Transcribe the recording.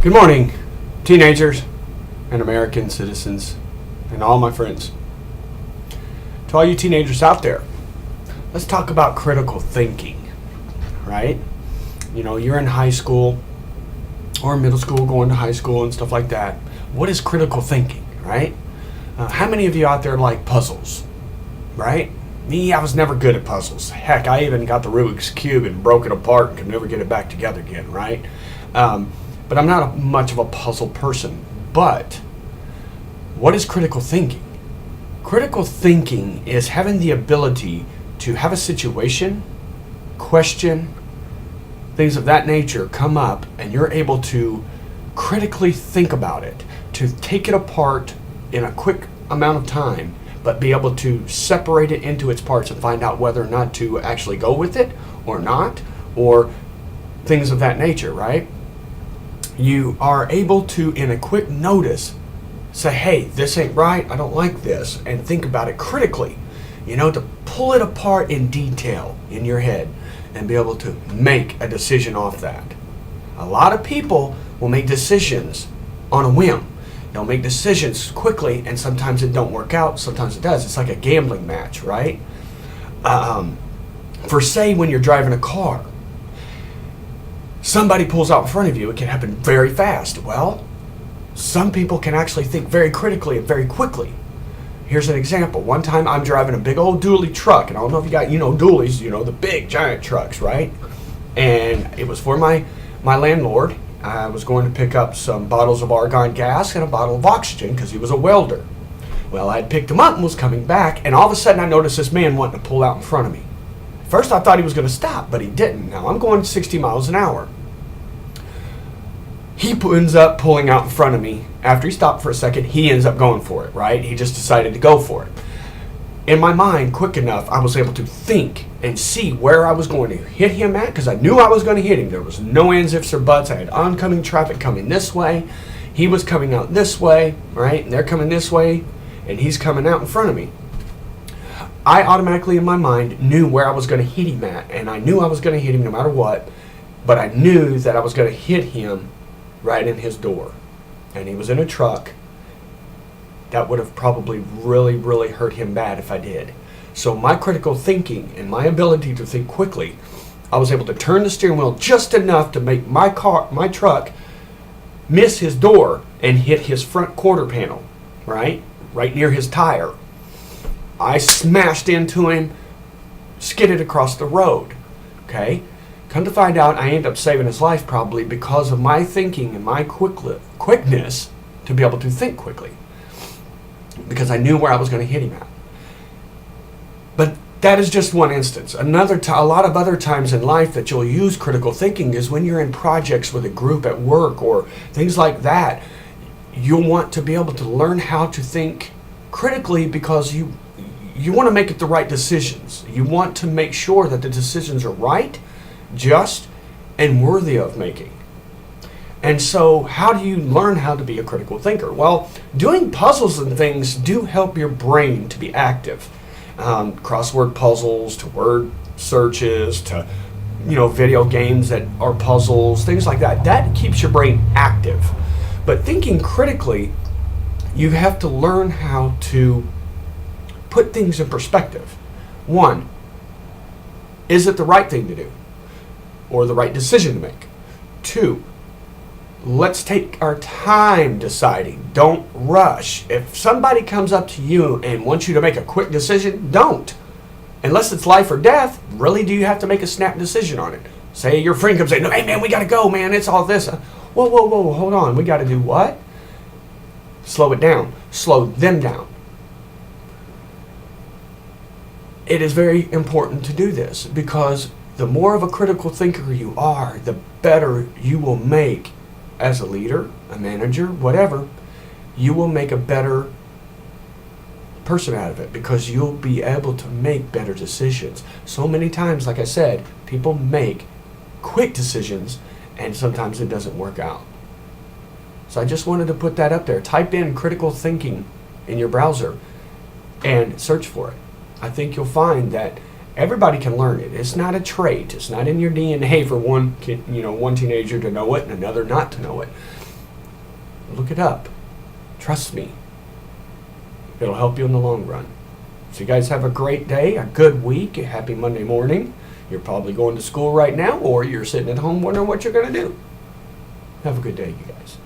Good morning, teenagers and American citizens and all my friends. To all you teenagers out there, let's talk about critical thinking, right? You know, you're in high school or middle school, going to high school and stuff like that. What is critical thinking, right? How many of you out there like puzzles, right? Me, I was never good at puzzles. Heck, I even got the Rubik's Cube and broke it apart and could never get it back together again, right? But I'm not much of a puzzle person. But what is critical thinking? Critical thinking is having the ability to have a situation, question, things of that nature come up, and you're able to critically think about it, to take it apart in a quick amount of time, but be able to separate it into its parts and find out whether or not to actually go with it or not, or things of that nature, right? You are able to, in a quick notice, say, hey, this ain't right, I don't like this, and think about it critically, you know, to pull it apart in detail in your head and be able to make a decision off that. A lot of people will make decisions on a whim. They'll make decisions quickly, and sometimes it don't work out, sometimes it does. It's like a gambling match, right? For say, when you're driving a car, somebody pulls out in front of you, it can happen very fast. Well, some people can actually think very critically and very quickly. Here's an example. One time I'm driving a big old dually truck, and I don't know if you got, dualies, the big giant trucks, right? And it was for my landlord. I was going to pick up some bottles of argon gas and a bottle of oxygen because he was a welder. Well, I had picked him up and was coming back, and all of a sudden I noticed this man wanting to pull out in front of me. First I thought he was going to stop, but he didn't. Now I'm going 60 miles an hour. He ends up pulling out in front of me. After he stopped for a second, he ends up going for it, right? He just decided to go for it. In my mind, quick enough, I was able to think and see where I was going to hit him at, because I knew I was going to hit him. There was no ands, ifs, or buts. I had oncoming traffic coming this way. He was coming out this way, right? And they're coming this way, and he's coming out in front of me. I automatically, in my mind, knew where I was going to hit him at, and I knew I was going to hit him no matter what, but I knew that I was going to hit him right in his door. And he was in a truck. That would have probably really, really hurt him bad if I did. So my critical thinking and my ability to think quickly, I was able to turn the steering wheel just enough to make my truck miss his door and hit his front quarter panel, right near his tire. I smashed into him, skidded across the road. Okay? Come to find out, I ended up saving his life probably because of my thinking and my quickness to be able to think quickly, because I knew where I was going to hit him at. But that is just one instance. A lot of other times in life that you'll use critical thinking is when you're in projects with a group at work or things like that. You'll want to be able to learn how to think critically, because you want to make it the right decisions. You want to make sure that the decisions are right, just, and worthy of making. And so how do you learn how to be a critical thinker? Well, doing puzzles and things do help your brain to be active. Crossword puzzles, to word searches, to video games that are puzzles, things like that. That keeps your brain active. But thinking critically, you have to learn how to put things in perspective. One, is it the right thing to do or the right decision to make? Two, let's take our time deciding. Don't rush. If somebody comes up to you and wants you to make a quick decision, don't. Unless it's life or death, really do you have to make a snap decision on it? Say your friend comes in, hey man, we gotta go, man, it's all this. Whoa, hold on, we gotta do what? Slow it down. Slow them down. It is very important to do this, because the more of a critical thinker you are, the better you will make as a leader, a manager, whatever. You will make a better person out of it, because you'll be able to make better decisions. So many times, like I said, people make quick decisions and sometimes it doesn't work out. So I just wanted to put that up there. Type in critical thinking in your browser and search for it. I think you'll find that everybody can learn it. It's not a trait. It's not in your DNA for one teenager to know it and another not to know it. Look it up. Trust me. It'll help you in the long run. So you guys have a great day, a good week, a happy Monday morning. You're probably going to school right now, or you're sitting at home wondering what you're going to do. Have a good day, you guys.